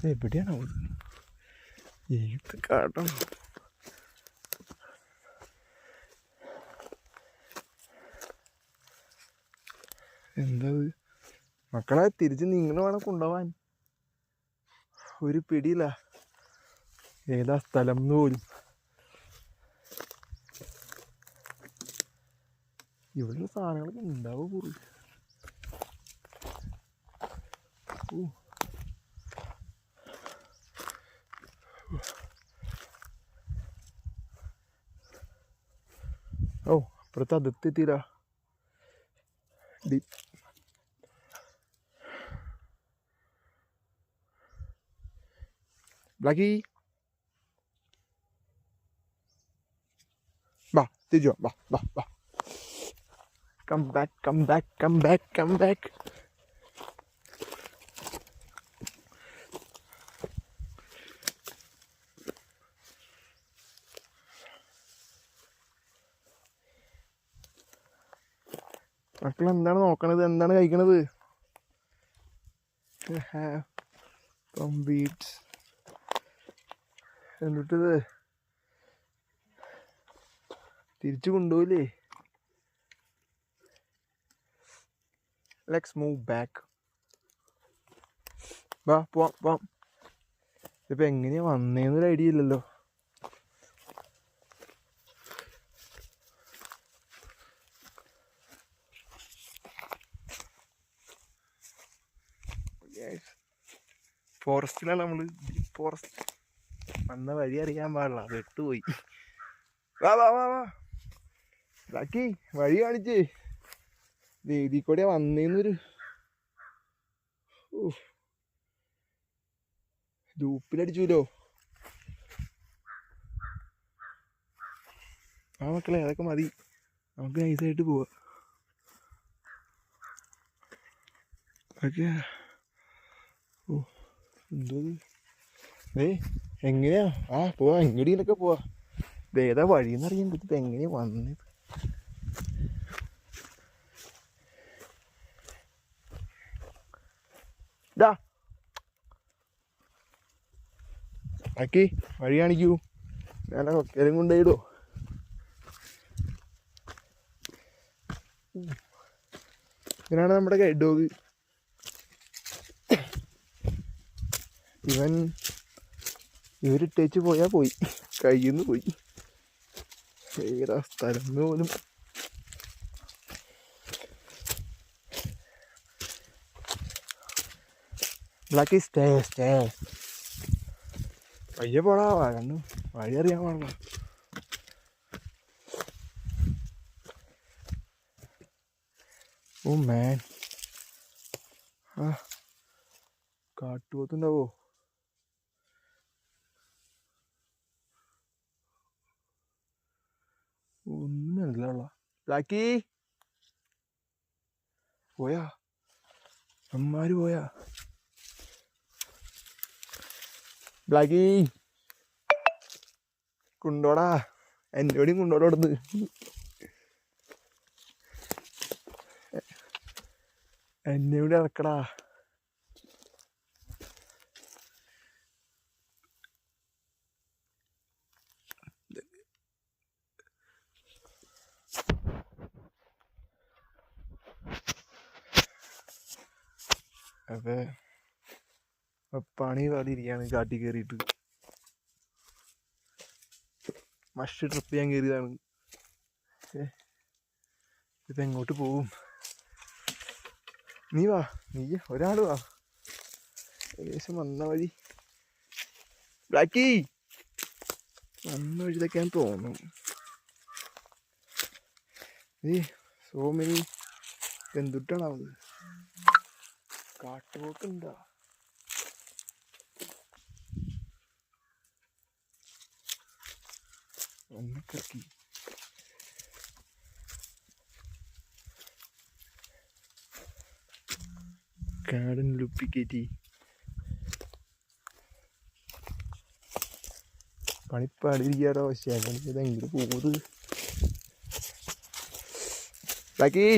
എവിടെയാണ് ഏത് കാട്ടാണ്? എന്താ മക്കളെ, തിരിച്ച് നിങ്ങൾ വേണം കൊണ്ടുപോവാൻ. ഒരു പിടിയില്ല ഏതാ സ്ഥലം എന്ന് പോലും. ഇവിടെ സാധനങ്ങളൊക്കെ ഉണ്ടാവും പോലും. ഓ, അപ്പുറത്ത് അതിർത്തിയില്ല. ബ്ലാക്കി വാ, തിരിച്ചോ, വാ വാ വാ. Come back, come back, come back, come back. മക്കൾ എന്താണ് നോക്കണത്? എന്താണ് കഴിക്കണത്? ബീറ്റ്സ് എന്നിട്ടത് തിരിച്ചു കൊണ്ടുപോയില്ലേ? Let's move back. വാ, പോവാം പോവാം. ഇതിപ്പോൾ എങ്ങനെയാ വന്നേന്നൊരു ഐഡിയ ഇല്ലല്ലോ. ഫോറസ്റ്റിലാണ് നമ്മൾ. ഫോറസ്റ്റ് വന്ന വഴി അറിയാൻ പാടില്ല, വിട്ടുപോയി. വാ വാ വാ വാ, ബാക്കി വഴി കാണിച്ചേ. ഇതിൽ കൂടെ വന്നേന്നൊരു ധൂപ്പിലടിച്ചൂലോ. ആ മക്കളെ, അതൊക്കെ മതി, നമുക്ക് നൈസായിട്ട് പോവാ. ഓക്കെ. ഓ, എന്തോ എങ്ങനെയാ? ആ പോവാ, എങ്ങടിയിലൊക്കെ പോവാ. ഏതാ വഴിയെന്നറിയാൻ പറ്റും. എങ്ങനെയാ വന്നത്? ഇതാ ആക്കി വഴി കാണിക്കൂ. ഞാൻ കൊക്കേലും കൊണ്ടുപോയിടോ. ഇവനാണ് നമ്മുടെ ഗൈഡ് ഡോഗ്. ഇവരിട്ടേച്ച് പോയാ പോയി, കയ്യിൽ നിന്ന് പോയി. ഏതാ സ്ഥലം പോലും. ബ്ലാക്കി സ്റ്റേ സ്റ്റേ. പയ്യെ പോടാ, കണ്ടു വഴി അറിയാൻ പാടില്ല. ഓ മാൻ, ആ കാട്ടുപോത്തുണ്ടാവോ? ഒന്നും മനസ്സിലാവുള്ള. ബ്ലാക്കി പോയാ? അമ്മാര് പോയാ? ബ്ലാക്കി കൊണ്ടോടാ, എന്നോടെയും കൊണ്ടോടാ. അവിടുന്ന് എന്നെ ഇവിടെ ഇറക്കടാ. അപ്പൊ പണി പാടിയിരിക്കുകയാണ്. കാട്ടി കയറിയിട്ട് മഷ് ട്രിപ്പ് ചെയ്യാൻ കയറിയതാണ്. ഇപ്പം എങ്ങോട്ട് പോവും? നീ വാ, നീ ഒരാൾ വാ. ഏകദേശം വന്ന വഴി, ബ്ലാക്കി വന്ന വഴിയിലൊക്കെയാന്ന് തോന്നുന്നു. സോ മെനി എന്തുട്ടാണത്? കാട്ടുപോക്കുണ്ടാ? ഒന്നിക്കി കാടൻ ലുപ്പിക്കേറ്റി പണിപ്പാടിരിക്കാടോ. ശേഖരിച്ചത് എങ്ങനെ പോകുന്നത്? ബാക്കി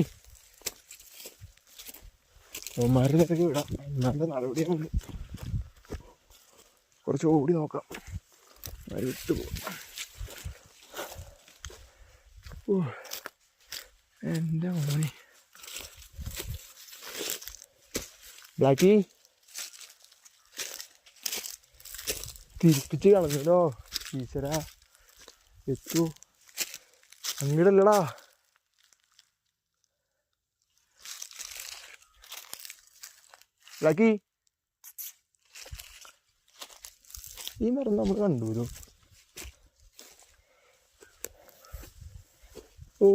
അവന്മാരുടെ തിരക്ക് വിടാം. നല്ല നടപടിയാണ്. കുറച്ച് ഓടി നോക്കാം. വിട്ടു പോകും. എൻ്റെ മോനെ ബ്ലാക്കി തിരിപ്പിച്ച് കളഞ്ഞല്ലോ. ഈശ്വരാ എത്തു അങ്ങടല്ലടാ. ബ്ലാക്കി ഈ മരം നമ്മൾ കണ്ടുവരും. ഓ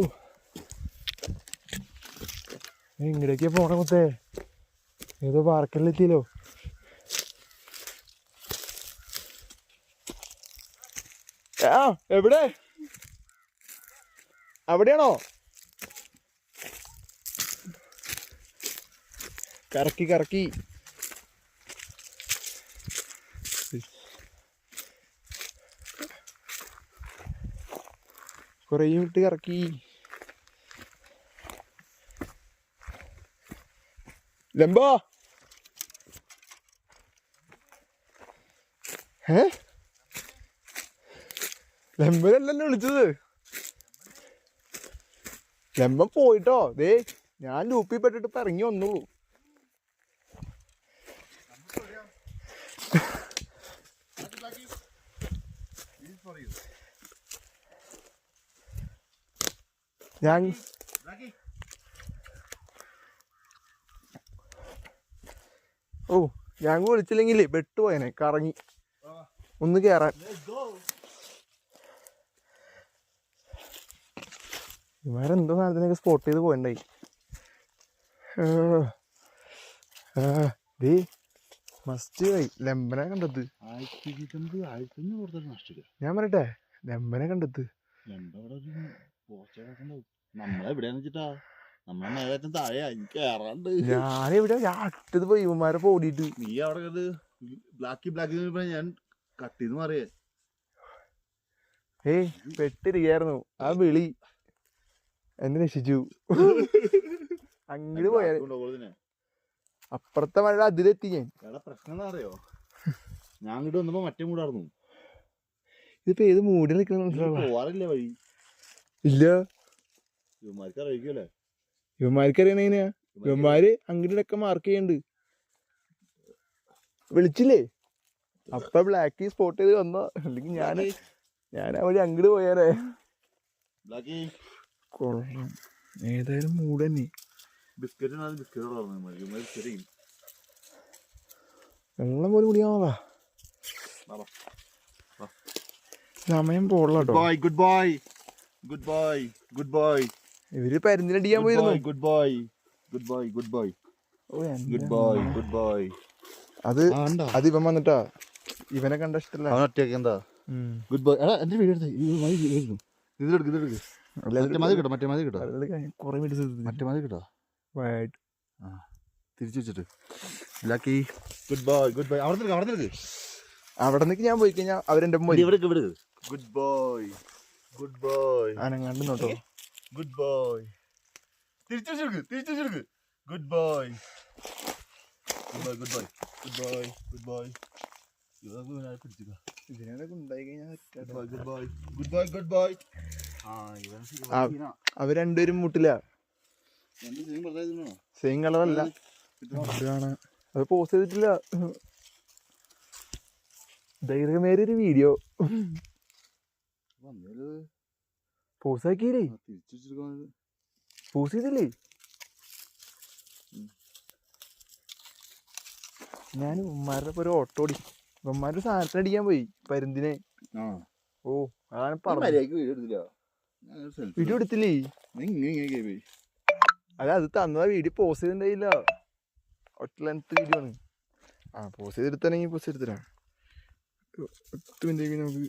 എങ്ങടേക്കാ പോണ മുത്തേ? ഏതോ പാർക്കിലെത്തിയല്ലോ. ആ എവിടെ? അവിടെയാണോ? കറക്കി കറക്കി കുറേ വിട്ട് കറക്കി. ലംബോ ലംബനല്ലല്ലോ വിളിച്ചത്. ലംബം പോയിട്ടോ. ദേ ഞാൻ ലൂപ്പിൽ പെട്ടിട്ട് ഇപ്പൊ ഇറങ്ങി വന്നുള്ളൂ. ഞാൻ ഞാൻ വിളിച്ചില്ലെങ്കിലേ പെട്ടുപോയനെ. കറങ്ങി ഒന്ന് കേറാൻ. ഇവരെന്തോ സാധനത്തിനൊക്കെ സ്പോട്ട് ചെയ്ത് പോയണ്ടായി. മസ്റ്റ് ആയി. ലംബനെ കണ്ടത് ഞാൻ പറയട്ടെ. ലംബനെ കണ്ടത് ഞാനെവിടെ അട്ടത് പോയി ഇവന്മാരെ ഓടിയിട്ട്. നീ അവിടെ ബ്ലാക്കി ഞാൻ കട്ട് ചെയ്ത് മാറിയേ. പെട്ടിരിക്കായിരുന്നു. ആ വിളി എന്നെ രക്ഷിച്ചു. അങ്ങോട്ട് പോയാ അപ്പുറത്തെ മഴ അതിലെത്തി. ഞാൻ പ്രശ്നം എന്താ അറിയോ? ഞാൻ അങ്ങോട്ട് വന്നപ്പോ മറ്റേ മൂടായിരുന്നു. ഇതിപ്പോ ഏത് മൂടി നിൽക്കുന്ന പോവാറില്ല വഴി. ഇല്ല ഇവന്മാർക്ക് അറിയിക്കല്ലേ? ഇവന്മാർക്ക് അറിയണ എങ്ങനെയാ? ഇവന്മാര് അങ്ങോട്ടൊക്കെ മാർക്ക് ചെയ്യണ്ട്. വിളിച്ചില്ലേ? അപ്പൊ ബ്ലാക്കി സ്പോട്ട് ചെയ്ത് വന്നോ. അല്ലെങ്കിൽ ഞാൻ ആ വഴി അങ്ങോട്ട് പോയാലേ. കൊള്ളാം. ഏതായാലും മൂട് തന്നെ. വെള്ളം പോലും കുടിക്കാമോ? സമയം പോളട്ടോ. Good boy good boy good boy. ഇവര് പരുന്തിനടിക്കാൻ പോയിരുന്നു. Good boy good boy good boy good boy good boy. അത് ഇവൻ വന്നിട്ടാ. ഇവനെ കണ്ട ഇഷ്ടല്ല. എന്താ ഗുഡ് ബോയ്. എടാ എന്റെ വീഡിയോ ഇതിലെടുക്ക്. മറ്റേ മതി കിട്ടോ. തിരിച്ചു വെച്ചിട്ട് Lucky good boy good boy. അവിടെ നിൽക്ക്. ഞാൻ പോയി കഴിഞ്ഞാൽ അവരെന്റെ ഗുഡ് ബോയ് ഗുഡ് ബോയ്. അനങ്ങാണ്ട് നോട്ടോ. Good boy. തിരിച്ചു വെച്ചെടുക്ക്. Good boy good boy good boy good boy ഇതിനൊക്കെ ഉണ്ടായി കഴിഞ്ഞാൽ ഗുഡ് ബോയ് ഗുഡ് ബോയ്. അവര് രണ്ടുപേരും മുട്ടില്ല. സെയിം കളറല്ല. അത് പോസ്റ്റ് ചെയ്തിട്ടില്ല. ദൈർഘ്യമേറിയൊരു വീഡിയോ പോസ്റ്റ് ആക്കിയില്ലേ? പോസ്റ്റ് ചെയ്തില്ലേ? ഞാൻ ഉമ്മാരുടെ ഒരു ഓട്ടോ ഓടി. ഉമ്മാരുടെ സാധനത്തിന് അടിക്കാൻ പോയി പരുന്തിനെ. ഓ അതാണ് വീഡിയോ എടുത്തില്ലേ? അത് തന്നതാ. വീഡിയോ പോസ്റ്റ് ചെയ്തിട്ടുണ്ടായില്ല. ഒറ്റ ലെങ്ത് വീഡിയോ ആണ്. പോസ്റ്റ് ചെയ്തെടുത്താണെങ്കിൽ പോസ്റ്റ് എടുത്തരാ. 10 മിനിറ്റ് നമുക്ക്.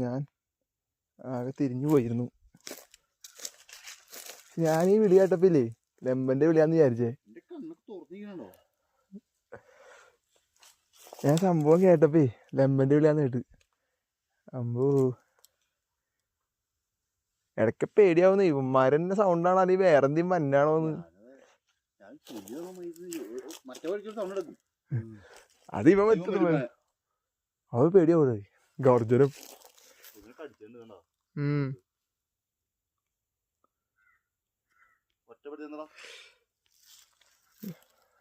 ഞാൻ ആകെ തിരിഞ്ഞു പോയിരുന്നു. ഞാൻ ഈ വിളി കേട്ടപ്പില്ലേ ലെമ്പന്റെ വിളിയാന്ന് വിചാരിച്ചേ. ഞാൻ സംഭവം കേട്ടപ്പേ ലെമ്പന്റെ വിളിയാന്ന് കേട്ട്. അമ്പോ ഇടയ്ക്ക് പേടിയാവുന്നേ. ഇവന്മാരെന്നെ സൗണ്ടാണോ അല്ലെങ്കിൽ വേറെ എന്തെങ്കിലും മഞ്ഞാണോന്ന്. മറ്റേ വഴിക്ക് സൗണ്ട് എടുക്കും. അത് ഇവൻ പറ്റുന്നു. അത് പേടിയാവൂടെ ഗർജനം.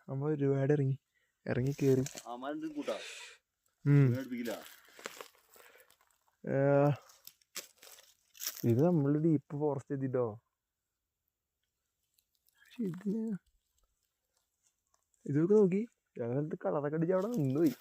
നമ്മ ഒരുപാട് ഇറങ്ങി കേറി. ഇത് നമ്മള് ഡീപ്പ് ഫോറസ്റ്റ് എത്തിട്ടോ. ഇതൊക്കെ നോക്കി ഞങ്ങളത് കളറൊക്കെ അടിച്ച് അവിടെ നിന്നുപോയി.